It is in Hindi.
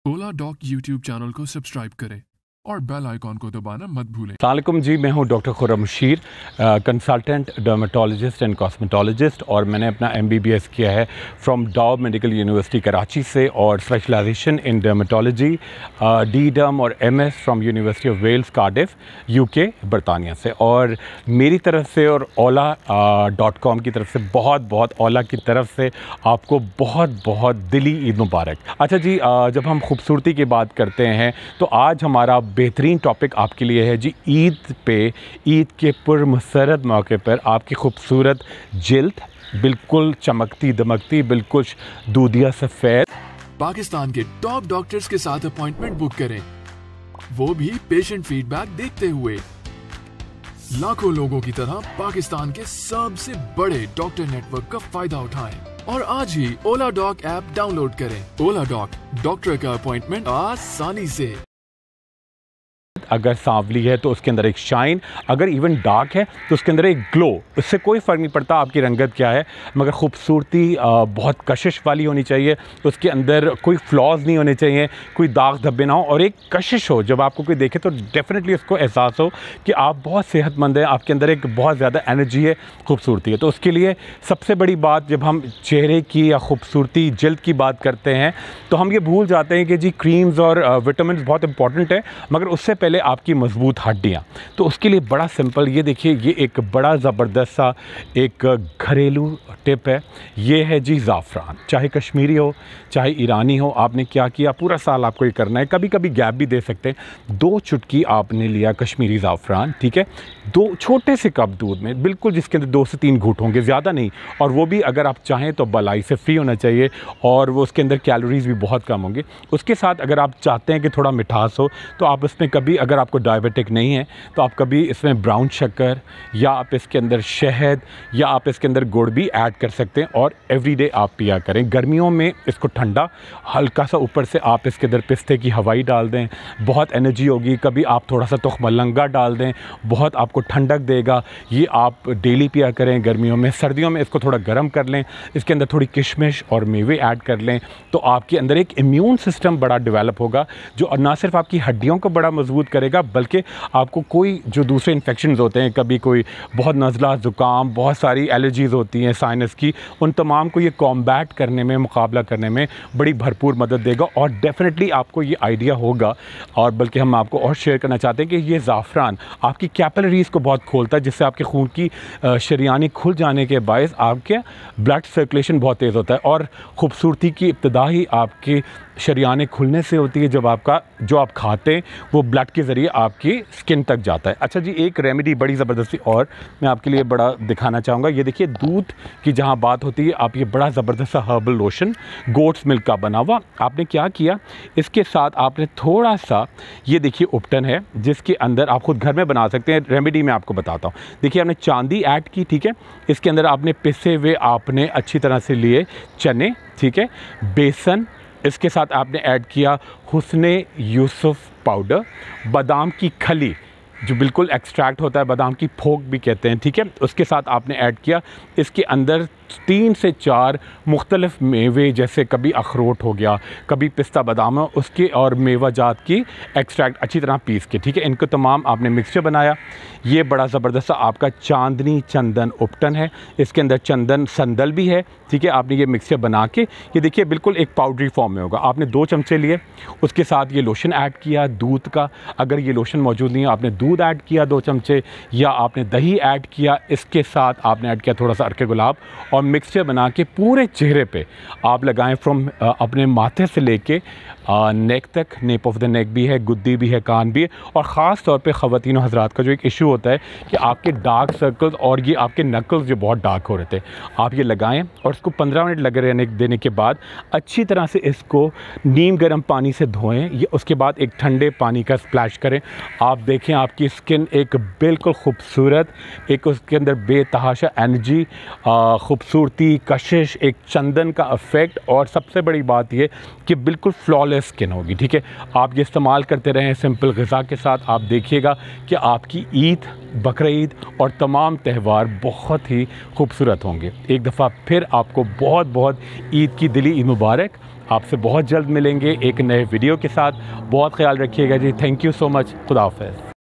ओला डॉक यूट्यूब चैनल को सब्सक्राइब करें और बेल आइकॉन को दबाना मत भूलें। अस्सलामुअलैकुम जी, मैं हूं doctor Khurram Mushir, consultant dermatologist and cosmetologist, और मैंने अपना MBBS किया है फ्रॉम डाउ मेडिकल यूनिवर्सिटी कराची से, और स्पेशलाइजेशन इन डर्मेटोलॉजी DDerm और MS from university of Wales Cardiff UK बरतानिया से। और मेरी तरफ से और ola.com की तरफ से बहुत ओला की तरफ से आपको बहुत दिली ईद मुबारक। अच्छा जी, जब हम खूबसूरती की बात करते हैं तो आज हमारा बेहतरीन टॉपिक आपके लिए है जी, ईद के पुरमसरत मौके पर आपकी खूबसूरत जिल्द बिल्कुल चमकती दमकती, बिल्कुल दूधिया सफ़ेद। पाकिस्तान के टॉप डॉक्टर्स के साथ अपॉइंटमेंट बुक करें, वो भी पेशेंट फीडबैक देखते हुए। लाखों लोगों की तरह पाकिस्तान के सबसे बड़े डॉक्टर नेटवर्क का फायदा उठाएं और आज ही ओला डॉक ऐप डाउनलोड करें। ओला डॉक, डॉक्टर का अपॉइंटमेंट आसानी से। अगर सांवली है तो उसके अंदर एक शाइन, अगर इवन डार्क है तो उसके अंदर एक ग्लो। इससे कोई फ़र्क नहीं पड़ता आपकी रंगत क्या है, मगर खूबसूरती बहुत कशिश वाली होनी चाहिए। उसके अंदर कोई फ्लॉज नहीं होने चाहिए, कोई दाग धब्बे ना हो, और एक कशिश हो। जब आपको कोई देखे तो डेफिनेटली उसको एहसास हो कि आप बहुत सेहतमंद हैं, आपके अंदर एक बहुत ज़्यादा एनर्जी है, खूबसूरती है। तो उसके लिए सबसे बड़ी बात, जब हम चेहरे की या खूबसूरती जिल्द की बात करते हैं तो हम ये भूल जाते हैं कि जी क्रीम्स और विटामिन बहुत इंपॉर्टेंट है, मगर उससे पहले आपकी मजबूत हड्डियाँ। तो उसके लिए बड़ा सिंपल, ये देखिए, ये एक बड़ा ज़बरदस्त सा एक घरेलू टिप है। ये है जी ज़ाफ़रान, चाहे कश्मीरी हो चाहे ईरानी हो। आपने क्या किया, पूरा साल आपको ये करना है, कभी कभी गैप भी दे सकते हैं। 2 चुटकी आपने लिया कश्मीरी ज़ाफ़रान, ठीक है, 2 छोटे से कप दूध में, बिल्कुल जिसके अंदर 2 से 3 घूंट होंगे, ज़्यादा नहीं। और वो भी अगर आप चाहें तो बलाई से फ्री होना चाहिए, और वो उसके अंदर कैलोरीज़ भी बहुत कम होंगे। उसके साथ अगर आप चाहते हैं कि थोड़ा मिठास हो तो आप इसमें कभी, अगर आपको डायबिटिक नहीं है तो आप कभी इसमें ब्राउन शक्कर, या आप इसके अंदर शहद, या आप इसके अंदर गुड़ भी ऐड कर सकते हैं, और एवरीडे आप पिया करें। गर्मियों में इसको ठंडा, हल्का सा ऊपर से आप इसके अंदर पिस्ते की हवाई डाल दें, बहुत एनर्जी होगी। कभी आप थोड़ा सा तुखमलंगा डाल दें, बहुत आपको ठंडक देगा। ये आप डेली पिया करें गर्मियों में। सर्दियों में इसको थोड़ा गर्म कर लें, इसके अंदर थोड़ी किशमिश और मेवे ऐड कर लें, तो आपके अंदर एक इम्यून सिस्टम बड़ा डेवलप होगा, जो ना सिर्फ आपकी हड्डियों को बड़ा मजबूत करेगा, बल्कि आपको कोई जो दूसरे इन्फेक्शंस होते हैं, कभी कोई बहुत नज़ला, ज़ुकाम, बहुत सारी एलर्जीज़ होती हैं साइनस की, उन तमाम को ये कॉम्बैट करने में, मुकाबला करने में बड़ी भरपूर मदद देगा। और डेफिनेटली आपको ये आइडिया होगा, और बल्कि हम आपको और शेयर करना चाहते हैं कि ये ज़ाफ़रान आपकी कैपिलरीज़ को बहुत खोलता है, जिससे आपके खून की शरियानी खुल जाने के बायस आपके ब्लड सर्कुलेशन बहुत तेज़ होता है। और ख़ूबसूरती की इब्तिदा ही आपके शरियाने खुलने से होती है, जब आपका जो आप खाते हैं वो ब्लड के ज़रिए आपकी स्किन तक जाता है। अच्छा जी, एक रेमेडी बड़ी ज़बरदस्ती और मैं आपके लिए बड़ा दिखाना चाहूँगा। ये देखिए, दूध की जहाँ बात होती है, आप ये बड़ा ज़बरदस्त सा हर्बल लोशन गोट्स मिल्क का बना हुआ, आपने क्या किया, इसके साथ आपने थोड़ा सा, ये देखिए उपटन है, जिसके अंदर आप खुद घर में बना सकते हैं। रेमेडी मैं आपको बताता हूँ। देखिए, आपने चांदी ऐड की, ठीक है, इसके अंदर आपने पिसे हुए आपने अच्छी तरह से लिए चने, ठीक है, बेसन, इसके साथ आपने ऐड किया हुस्ने यूसुफ पाउडर, बादाम की खली जो बिल्कुल एक्सट्रैक्ट होता है, बादाम की फोक भी कहते हैं, ठीक है, उसके साथ आपने ऐड किया। इसके अंदर 3 से 4 मुख्तलिफ मेवे, जैसे कभी अखरोट हो गया, कभी पिस्ता बादाम है, उसके और मेवा जात की एक्सट्रैक्ट अच्छी तरह पीस के, ठीक है, इनको तमाम आपने मिक्सचर बनाया। ये बड़ा ज़बरदस्त आपका चांदनी चंदन उपटन है, इसके अंदर चंदन संदल भी है, ठीक है। आपने ये मिक्सचर बना के, ये देखिए बिल्कुल एक पाउडरी फॉर्म में होगा। आपने 2 चमचे लिए, उसके साथ ये लोशन ऐड किया दूध का, अगर ये लोशन मौजूद नहीं है आपने दूध ऐड किया 2 चमचे, या आपने दही ऐड किया। इसके साथ आपने ऐड किया थोड़ा सा अर्के गुलाब, और मिक्सचर बना के पूरे चेहरे पे आप लगाएं, फ्रॉम अपने माथे से लेके नेक तक। नेप ऑफ द नेक भी है, गुद्दी भी है, कान भी है। और ख़ास तौर पे ख़वातीन और हज़रात का जो एक इशू होता है कि आपके डार्क सर्कल्स और ये आपके नकल्स जो बहुत डार्क हो रहे थे, आप ये लगाएं, और इसको 15 मिनट लगे रहने देने के बाद अच्छी तरह से इसको नीम गर्म पानी से धोएं। ये उसके बाद एक ठंडे पानी का स्प्लैश करें। आप देखें आपकी स्किन एक बिल्कुल खूबसूरत, एक उसके अंदर बेतहाशा एनर्जी, खूबसूरती, कशिश, एक चंदन का इफ़ेक्ट, और सबसे बड़ी बात ये कि बिल्कुल फ्लॉलेस स्किन होगी, ठीक है। आप ये इस्तेमाल करते रहें सिंपल ग़िज़ा के साथ, आप देखिएगा कि आपकी ईद, बकरीद और तमाम त्यौहार बहुत ही खूबसूरत होंगे। एक दफ़ा फिर आपको बहुत ईद की दिली ईद मुबारक। आपसे बहुत जल्द मिलेंगे एक नए वीडियो के साथ। बहुत ख्याल रखिएगा जी। Thank you so much. खुदा हाफ़िज़।